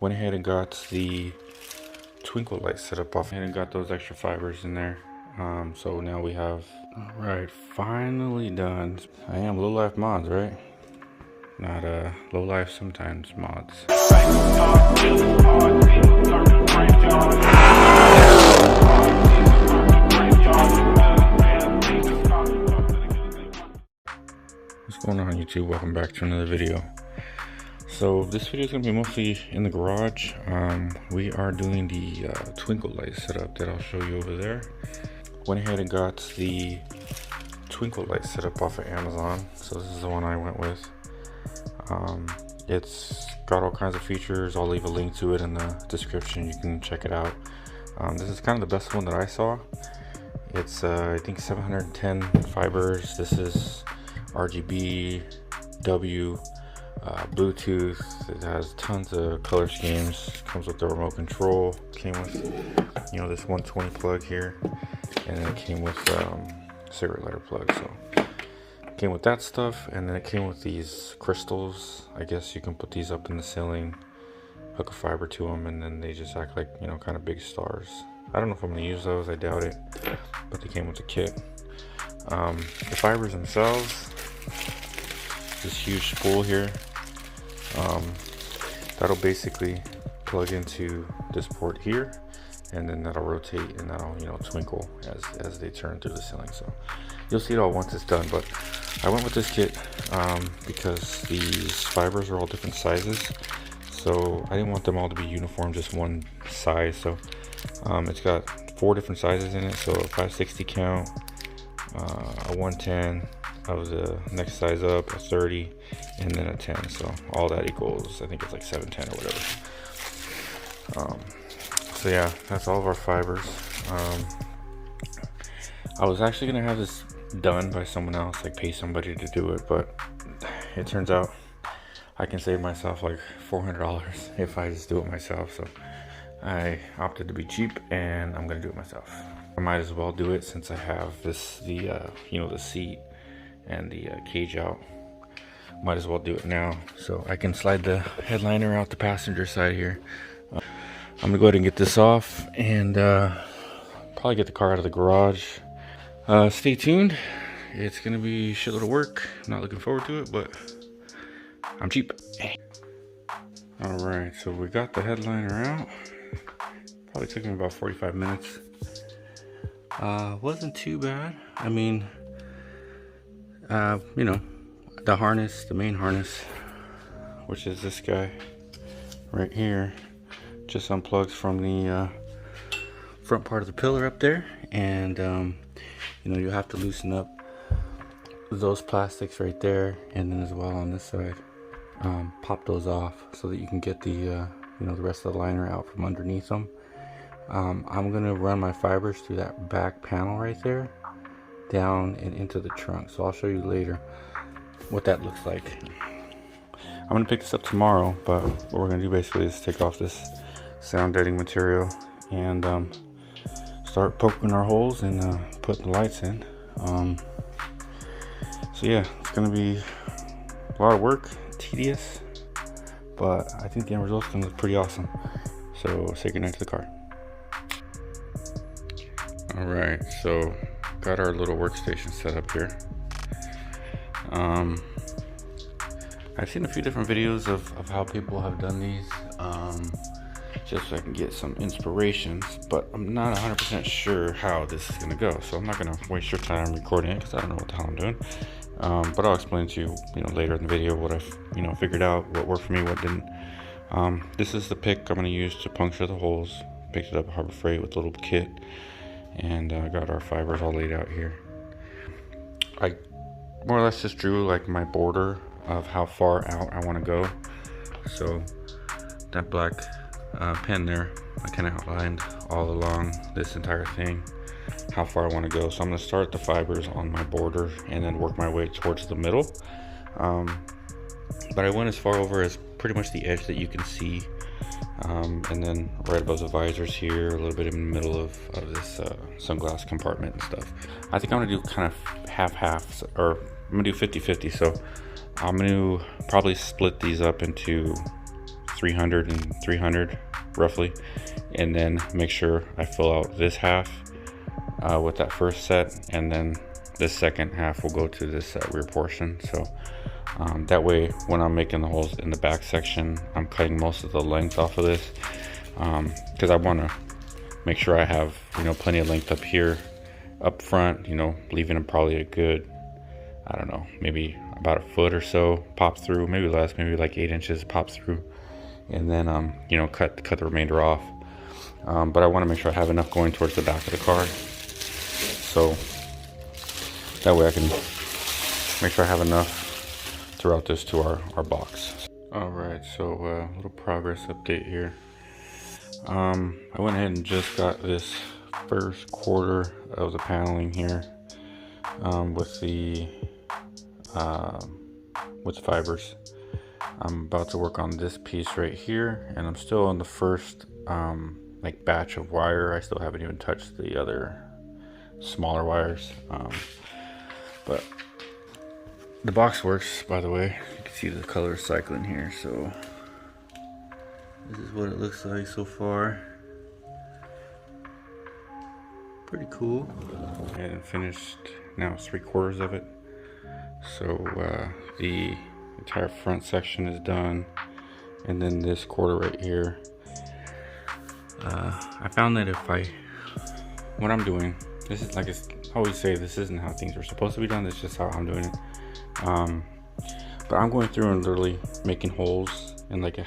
Went ahead and got the Twinkle light set up off and got those extra fibers in there. So now we have, all right, finally done. I am LowLife mods, right? Not LowLife sometimes mods. What's going on, YouTube? Welcome back to another video. So this video is going to be mostly in the garage. We are doing the Twinkle light setup that I'll show you over there. Went ahead and got the Twinkle light set up off of Amazon. So this is the one I went with. It's got all kinds of features. I'll leave a link to it in the description. You can check it out. This is kind of the best one that I saw. It's I think 710 fibers. This is RGB, W, Bluetooth. It has tons of color schemes. Comes with the remote control. Came with, you know, this 120 plug here, and then it came with cigarette lighter plug. So it came with that stuff, and then it came with these crystals. I guess you can put these up in the ceiling, hook a fiber to them, and then they just act like, you know, kind of big stars. I don't know if I'm gonna use those. I doubt it, but they came with the kit. The fibers themselves, this huge spool here, that'll basically plug into this port here, and then that'll rotate and that'll, you know, twinkle as they turn through the ceiling. So you'll see it all once it's done. But I went with this kit because these fibers are all different sizes, so I didn't want them all to be uniform, just one size. So it's got 4 different sizes in it, so a 560 count, a 110 of the next size up, a 30, and then a 10. So all that equals, I think it's like 710 or whatever. So yeah, that's all of our fibers. I was actually gonna have this done by someone else, like pay somebody to do it, but it turns out I can save myself like $400 if I just do it myself. So I opted to be cheap, and I'm gonna do it myself. I might as well do it since I have this, you know, the seat and the cage out. Might as well do it now, so I can slide the headliner out the passenger side here. I'm gonna go ahead and get this off, and probably get the car out of the garage. Stay tuned. It's gonna be a shitload of work. I'm not looking forward to it, but I'm cheap. All right, so we got the headliner out. Probably took me about 45 minutes. Wasn't too bad. I mean, you know, the harness, the main harness, which is this guy right here, just unplugs from the front part of the pillar up there, and you know, you have to loosen up those plastics right there, and then as well on this side, pop those off so that you can get the you know, the rest of the liner out from underneath them. I'm gonna run my fibers through that back panel right there, down and into the trunk. So I'll show you later what that looks like. I'm gonna pick this up tomorrow, but what we're gonna do basically is take off this sound deadening material and start poking our holes and putting the lights in. So yeah, it's gonna be a lot of work, tedious, but I think the end result's gonna look pretty awesome. So say goodnight to the car. All right, so got our little workstation set up here. I've seen a few different videos of how people have done these, just so I can get some inspirations, but I'm not 100% sure how this is gonna go. So I'm not gonna waste your time recording it because I don't know what the hell I'm doing. But I'll explain to you, you know, later in the video what I've, you know, figured out, what worked for me, what didn't. This is the pick I'm gonna use to puncture the holes. Picked it up at Harbor Freight with a little kit, and got our fibers all laid out here. I more or less just drew like my border of how far out I want to go. So that black pen there, I kind of outlined all along this entire thing how far I want to go. So I'm going to start the fibers on my border and then work my way towards the middle. But I went as far over as pretty much the edge that you can see, and then right above the visors here, a little bit in the middle of this sunglass compartment and stuff. I think I'm gonna do kind of half-half, or I'm gonna do 50-50. So I'm gonna probably split these up into 300 and 300 roughly, and then make sure I fill out this half with that first set, and then this second half will go to this rear portion. So that way when I'm making the holes in the back section, I'm cutting most of the length off of this, because I want to make sure I have, you know, plenty of length up here up front, you know, leaving them probably a good, I don't know, maybe about a foot or so pop through, maybe less, maybe like 8 inches pop through, and then you know, cut the remainder off. But I want to make sure I have enough going towards the back of the car, so that way I can make sure I have enough throughout this to our box. Alright, so a little progress update here. I went ahead and just got this first quarter of the paneling here with the fibers. I'm about to work on this piece right here, and I'm still on the first like batch of wire. I still haven't even touched the other smaller wires, but the box works, by the way. You can see the color cycling here, so this is what it looks like so far. Pretty cool. And finished now 3/4 of it. So the entire front section is done, and then this quarter right here. I found that what I'm doing, this is like I always say, this isn't how things are supposed to be done. This is just how I'm doing it. But I'm going through and literally making holes in like a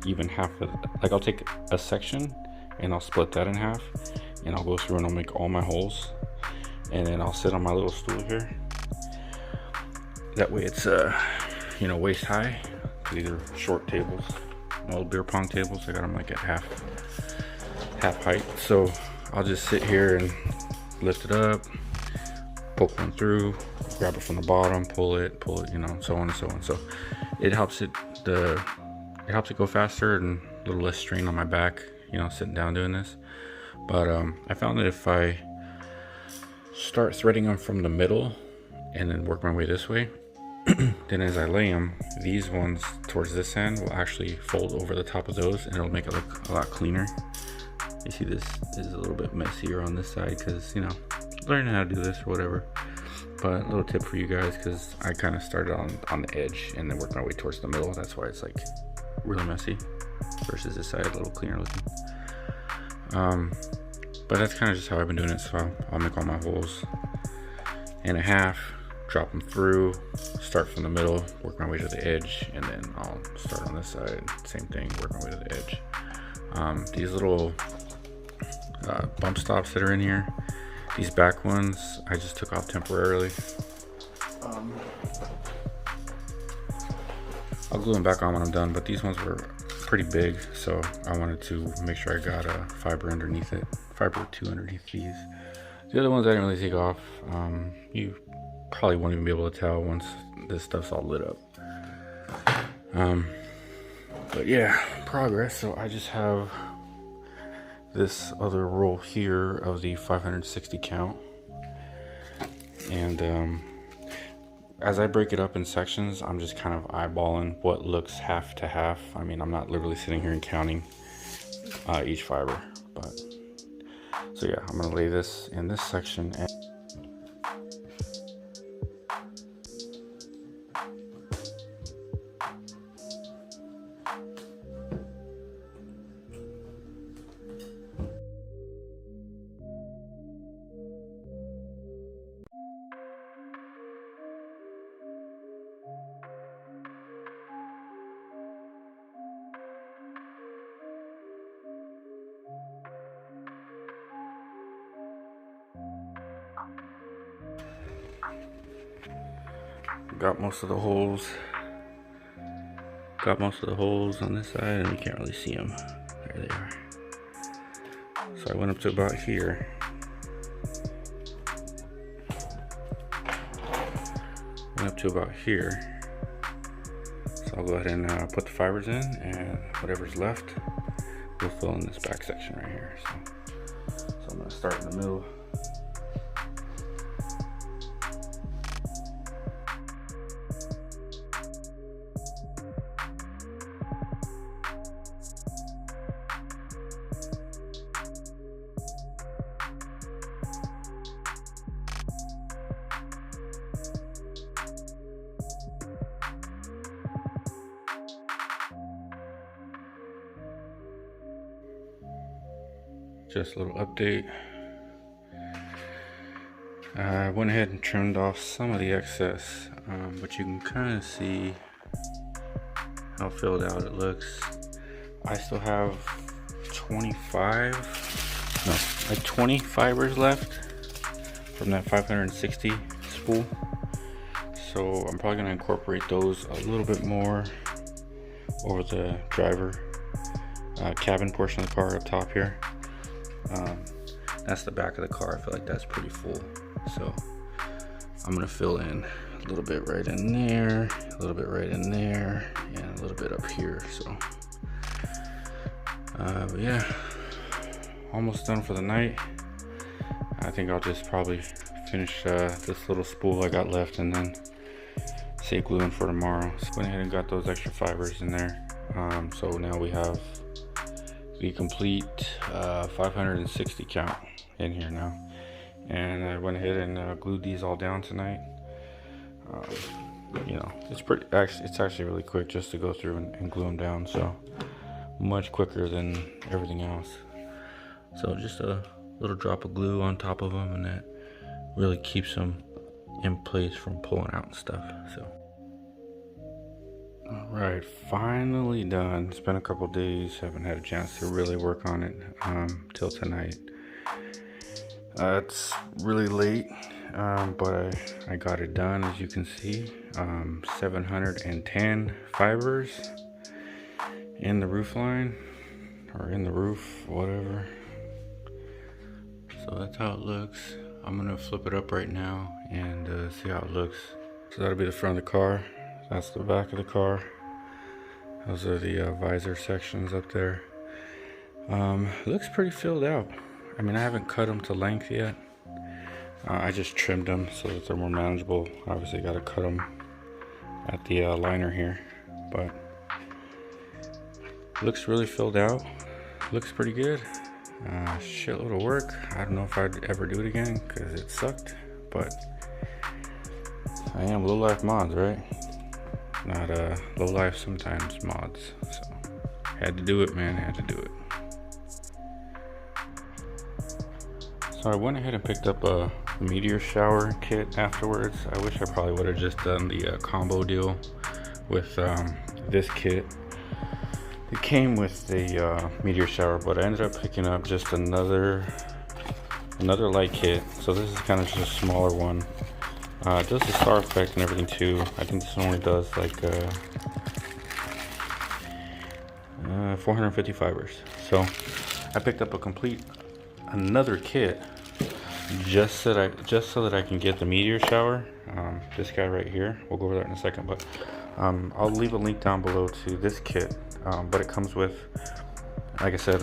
even half of, like I'll take a section and I'll split that in half, and I'll go through and I'll make all my holes, and then I'll sit on my little stool here. That way it's you know, waist high. These are short tables, old beer pong tables. I got them like at half height. So I'll just sit here and lift it up, poke one through, grab it from the bottom, pull it, you know, so on and so on. So it helps it go faster and a little less strain on my back, you know, sitting down doing this. But I found that if I start threading them from the middle and then work my way this way, then as I lay them, these ones towards this end will actually fold over the top of those, and it'll make it look a lot cleaner. You see this is a little bit messier on this side because, you know, learning how to do this or whatever. But a little tip for you guys, because I kind of started on the edge and then worked my way towards the middle. That's why it's like really messy versus this side a little cleaner looking. But that's kind of just how I've been doing it. So I'll make all my holes in a half, drop them through, start from the middle, work my way to the edge, and then I'll start on this side, same thing, work my way to the edge. These little bump stops that are in here, these back ones I just took off temporarily. I'll glue them back on when I'm done, but these ones were pretty big, so I wanted to make sure I got a fiber underneath it, fiber 2 underneath these. The other ones I didn't really take off. You probably won't even be able to tell once this stuff's all lit up. But yeah, progress. So I just have this other roll here of the 560 count, and as I break it up in sections, I'm just kind of eyeballing what looks half to half. I mean, I'm not literally sitting here and counting each fiber, but so yeah, I'm gonna lay this in this section. Got most of the holes on this side, and you can't really see them. There they are. So I went up to about here. So I'll go ahead and put the fibers in, and whatever's left we'll fill in this back section right here. So I'm going to start in the middle. Just a little update. I went ahead and trimmed off some of the excess, but you can kind of see how filled out it looks. I still have 20 fibers left from that 560 spool. So I'm probably gonna incorporate those a little bit more over the driver cabin portion of the car up top here. That's the back of the car. I feel like that's pretty full. So I'm gonna fill in a little bit right in there, a little bit right in there, and a little bit up here. So but yeah, almost done for the night. I think I'll just probably finish this little spool I got left and then save glue in for tomorrow. So went ahead and got those extra fibers in there. So now we have the complete 560 count in here now. And I went ahead and glued these all down tonight. You know, it's actually really quick just to go through and glue them down. So much quicker than everything else. So just a little drop of glue on top of them, and that really keeps them in place from pulling out and stuff. So all right, finally done. It's been a couple days, haven't had a chance to really work on it till tonight. It's really late, but I got it done, as you can see. 710 fibers in the roof line, or in the roof, whatever. So that's how it looks. I'm gonna flip it up right now and see how it looks. So that'll be the front of the car. That's the back of the car. Those are the visor sections up there. Looks pretty filled out. I mean, I haven't cut them to length yet. I just trimmed them so that they're more manageable. Obviously got to cut them at the liner here, but looks really filled out. Looks pretty good. Shitload of work. I don't know if I'd ever do it again because it sucked, but I am LowLife mods, right? Not LowLife sometimes mods. So had to do it, man. Had to do it. So I went ahead and picked up a Meteor shower kit afterwards. I wish I probably would have just done the combo deal with this kit. It came with the Meteor shower, but I ended up picking up just another light kit. So this is kind of just a smaller one. It does the star effect and everything too. I think this only does like 450 fibers. So I picked up another kit just so that I can get the Meteor shower. This guy right here. We'll go over that in a second, but I'll leave a link down below to this kit. But it comes with, like I said,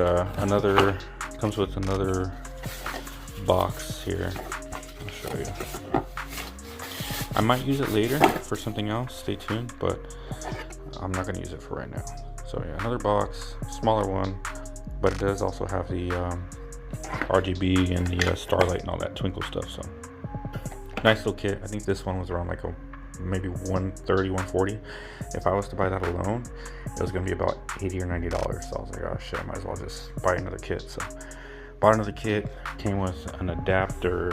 comes with another box here. I'll show you. I might use it later for something else, stay tuned, but I'm not gonna use it for right now. So yeah, another box, smaller one, but it does also have the RGB and the starlight and all that Twinkle stuff. So nice little kit. I think this one was around like maybe 130, 140. If I was to buy that alone, it was gonna be about $80 or $90. So I was like, oh shit, I might as well just buy another kit. So bought another kit, came with an adapter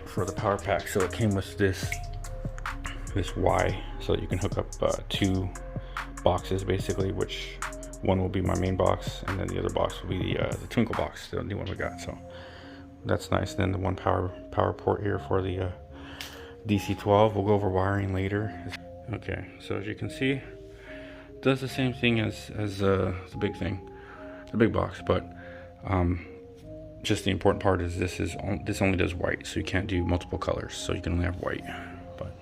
for the power pack. So it came with this Y, so that you can hook up two boxes basically, which one will be my main box and then the other box will be the Twinkle box, the new one we got. So that's nice. And then the one power port here for the DC12. We'll go over wiring later. Okay, so as you can see, it does the same thing as the big thing, the big box, but just the important part is this only does white, so you can't do multiple colors, so you can only have white. But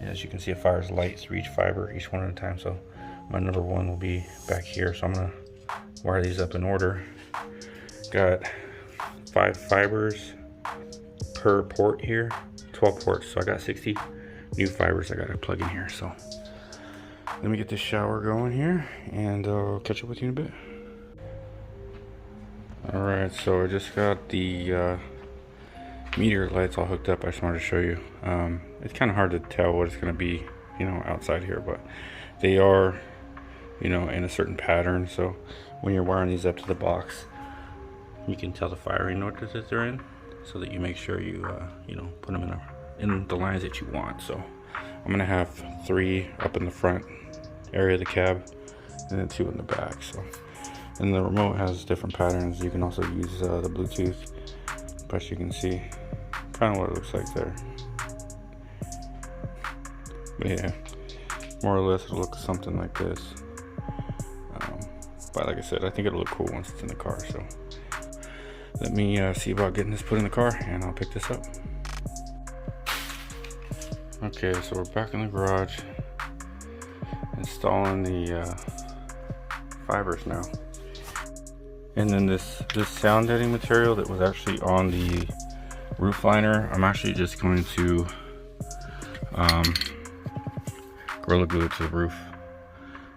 as you can see, it fires light through each fiber, each one at a time. So my number one will be back here, so I'm gonna wire these up in order. Got 5 fibers per port here, 12 ports, so I got 60 new fibers I gotta plug in here. So let me get this shower going here and I'll catch up with you in a bit. Alright, so I just got the Meteor lights all hooked up. I just wanted to show you. It's kind of hard to tell what it's going to be, you know, outside here, but they are, you know, in a certain pattern. So when you're wiring these up to the box, you can tell the firing order that they're in, so that you make sure you you know, put them in the lines that you want. So I'm gonna have 3 up in the front area of the cab, and then 2 in the back. So, and the remote has different patterns. You can also use the Bluetooth, but you can see kind of what it looks like there. But yeah, more or less it'll look something like this. But like I said, I think it'll look cool once it's in the car. So let me see about getting this put in the car, and I'll pick this up. Okay, so we're back in the garage, installing the fibers now. And then this sound deadening material that was actually on the roof liner, I'm actually just going to Gorilla Glue it to the roof.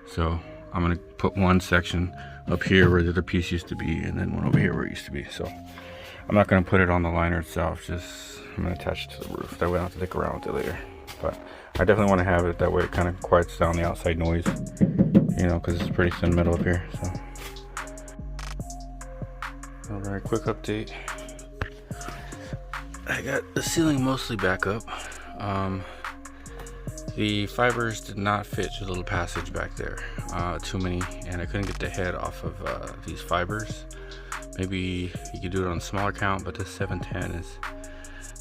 So I'm gonna put one section up here where the other piece used to be, and then one over here where it used to be. So I'm not gonna put it on the liner itself, just I'm gonna attach it to the roof. That way I don't have to dick around with it later. But I definitely want to have it that way. It kind of quiets down the outside noise, you know, because it's pretty thin metal up here. So, all right, quick update. I got the ceiling mostly back up. The fibers did not fit to the little passage back there, too many, and I couldn't get the head off of these fibers. Maybe you could do it on a smaller count, but this 710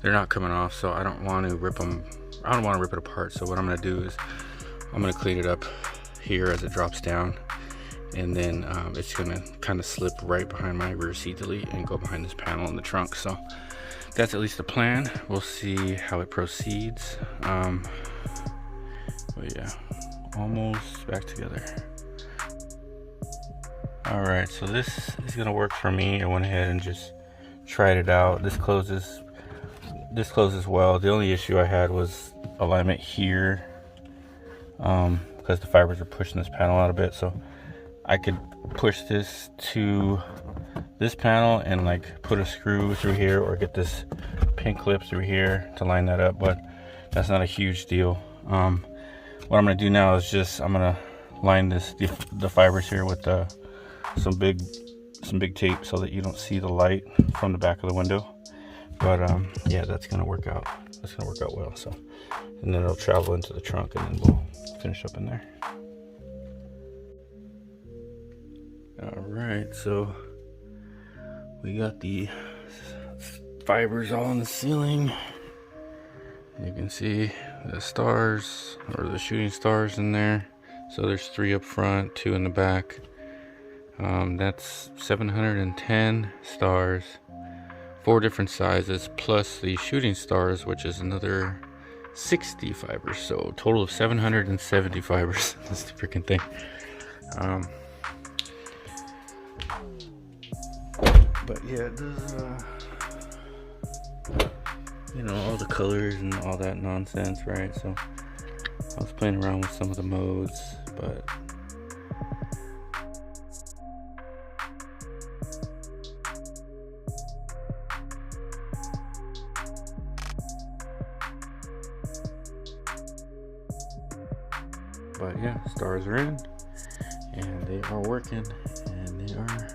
they're not coming off, so I don't want to rip them. I don't want to rip it apart. So what I'm going to do is I'm going to clean it up here as it drops down, and then it's going to kind of slip right behind my rear seat delete and go behind this panel in the trunk. So that's at least the plan. We'll see how it proceeds. But yeah, almost back together. All right, so this is going to work for me. I went ahead and just tried it out. This closes well. The only issue I had was alignment here, because the fibers are pushing this panel out a bit. So I could push this to this panel and like put a screw through here, or get this pin clip through here to line that up, but that's not a huge deal. What I'm going to do now is just I'm going to line the fibers here with some big tape, so that you don't see the light from the back of the window. But yeah, that's gonna work out. That's gonna work out well. So, and then it'll travel into the trunk, and then we'll finish up in there. All right, so we got the fibers all in the ceiling. You can see the stars, or the shooting stars, in there. So there's 3 up front, 2 in the back. That's 710 stars. 4 different sizes, plus the shooting stars, which is another 60 fibers. So a total of 770 fibers. That's the freaking thing. But yeah, it does, you know, all the colors and all that nonsense, right? So I was playing around with some of the modes, but yeah, stars are in, and they are working, and they are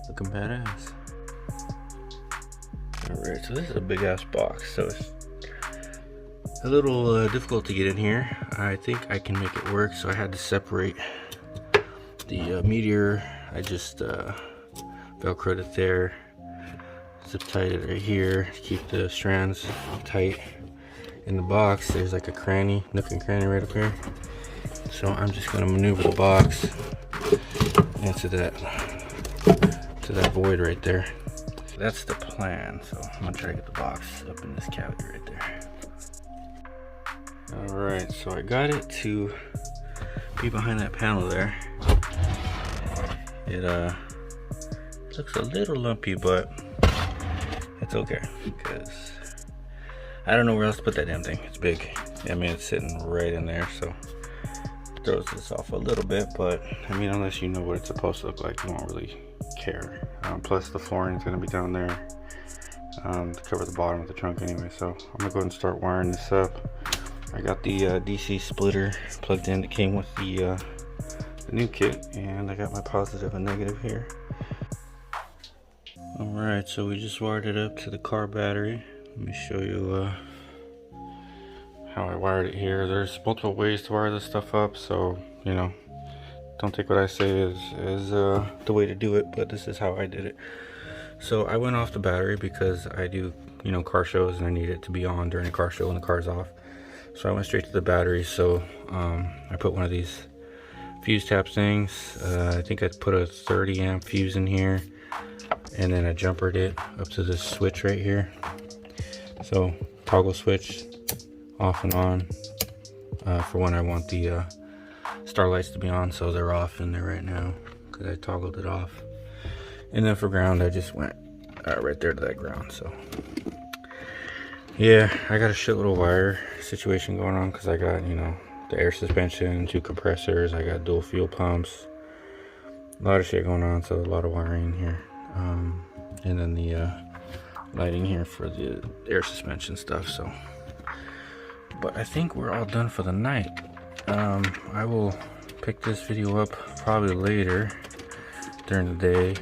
looking badass. Alright, so this is a big ass box, so it's a little difficult to get in here. I think I can make it work, so I had to separate the Meteor. I just velcroed it there, zip tied it right here to keep the strands tight. In the box, there's like a cranny, nook and cranny right up here. So I'm just going to maneuver the box into that void right there. That's the plan. So I'm going to try to get the box up in this cavity right there. Alright, so I got it to be behind that panel there. It looks a little lumpy, but it's okay, because I don't know where else to put that damn thing. It's big. I mean, it's sitting right in there, so throws this off a little bit, but I mean, unless you know what it's supposed to look like, you won't really care. Plus the flooring is going to be down there to cover the bottom of the trunk anyway. So I'm gonna go ahead and start wiring this up. I got the DC splitter plugged in that came with the the new kit, and I got my positive and negative here. Alright, so we just wired it up to the car battery. Let me show you how I wired it here. There's multiple ways to wire this stuff up, so you know, don't take what I say as the way to do it, but this is how I did it. So I went off the battery because I do, you know, car shows and I need it to be on during a car show when the car's off. So I went straight to the battery. So I put one of these fuse tap things. I think I put a 30 amp fuse in here, and then I jumpered it up to this switch right here. So toggle switch off and on for when I want the starlights to be on, so they're off in there right now because I toggled it off. And then for ground, I just went right there to that ground. So yeah, I got a shitload of wire situation going on because I got, you know, the air suspension, 2 compressors, I got dual fuel pumps, a lot of shit going on, so a lot of wiring here. And then the lighting here for the air suspension stuff. So, but I think we're all done for the night. I will pick this video up probably later during the day.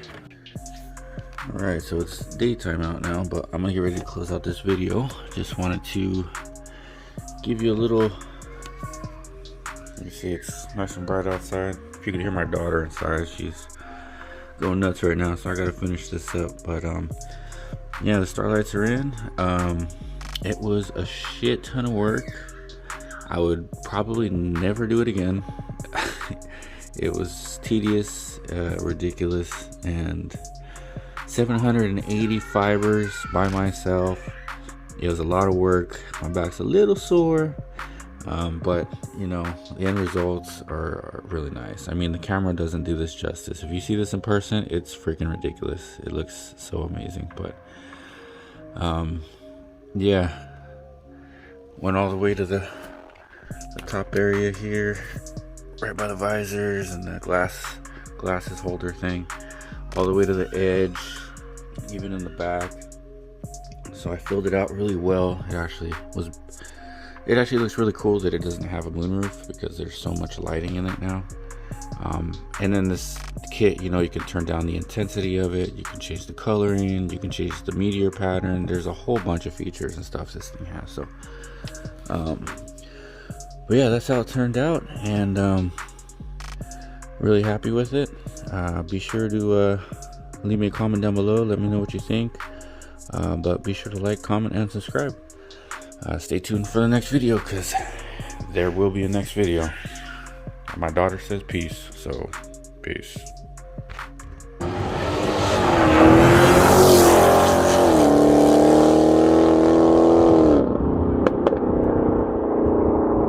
Alright, so it's daytime out now, but I'm gonna get ready to close out this video. Just wanted to give you a little, you see it's nice and bright outside. If you can hear my daughter inside, she's going nuts right now, so I gotta finish this up. But yeah, the starlights are in. It was a shit ton of work. I would probably never do it again. It was tedious, ridiculous, and 780 fibers by myself. It was a lot of work. My back's a little sore, but you know, the end results are really nice. I mean, the camera doesn't do this justice. If you see this in person, it's freaking ridiculous. It looks so amazing. But yeah, went all the way to the top area here, right by the visors and the glasses holder thing, all the way to the edge, even in the back. So I filled it out really well. It actually looks really cool that it doesn't have a moonroof because there's so much lighting in it now. And then this kit, you know, you can turn down the intensity of it, you can change the coloring, you can change the meteor pattern. There's a whole bunch of features and stuff this thing has. So but yeah, that's how it turned out, and really happy with it. Be sure to leave me a comment down below, let me know what you think, but be sure to like, comment, and subscribe. Stay tuned for the next video, because there will be a next video. My daughter says peace, so peace.